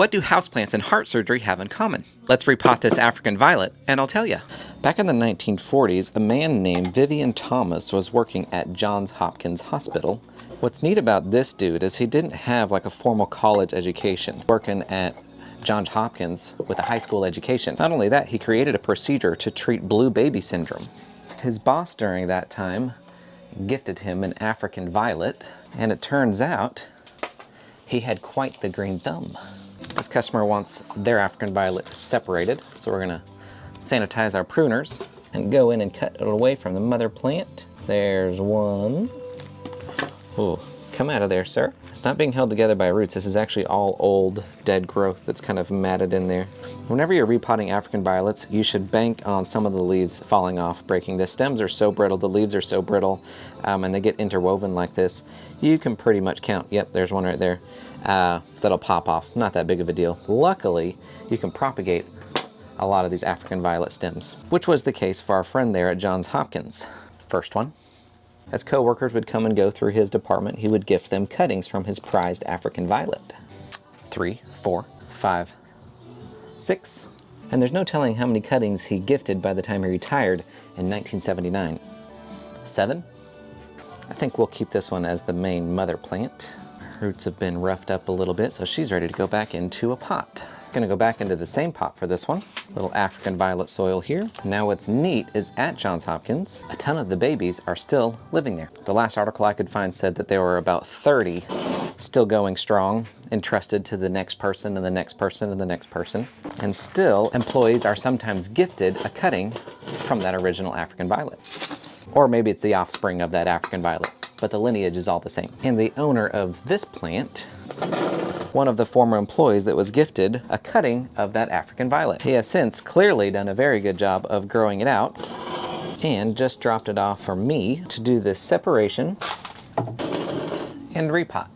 What do houseplants and heart surgery have in common? Let's repot this African violet, and I'll tell you. Back in the 1940s, a man named Vivian Thomas was working at Johns Hopkins Hospital. What's neat about this dude is he didn't have like a formal college education, working at Johns Hopkins with a high school education. Not only that, he created a procedure to treat blue baby syndrome. His boss during that time gifted him an African violet, and it turns out he had quite the green thumb. This customer wants their African violet separated, so we're gonna sanitize our pruners and go in and cut it away from the mother plant. There's one. Oh, come out of there, sir. It's not being held together by roots. This is actually all old, dead growth that's kind of matted in there. Whenever you're repotting African violets, you should bank on some of the leaves falling off, breaking. The stems are so brittle, the leaves are so brittle, and they get interwoven like this. You can pretty much count. Yep, there's one right there. That'll pop off. Not that big of a deal. Luckily, you can propagate a lot of these African violet stems, which was the case for our friend there at Johns Hopkins. First one. As co-workers would come and go through his department, he would gift them cuttings from his prized African violet. 3, 4, 5, 6. And there's no telling how many cuttings he gifted by the time he retired in 1979. 7. I think we'll keep this one as the main mother plant. Roots have been roughed up a little bit, so she's ready to go back into a pot. Gonna go back into the same pot for this one. Little African violet soil here. Now what's neat is at Johns Hopkins, a ton of the babies are still living there. The last article I could find said that there were about 30 still going strong, entrusted to the next person and the next person and the next person. And still, employees are sometimes gifted a cutting from that original African violet. Or maybe it's the offspring of that African violet, but the lineage is all the same. And the owner of this plant, one of the former employees that was gifted a cutting of that African violet. He has since clearly done a very good job of growing it out and just dropped it off for me to do this separation and repot.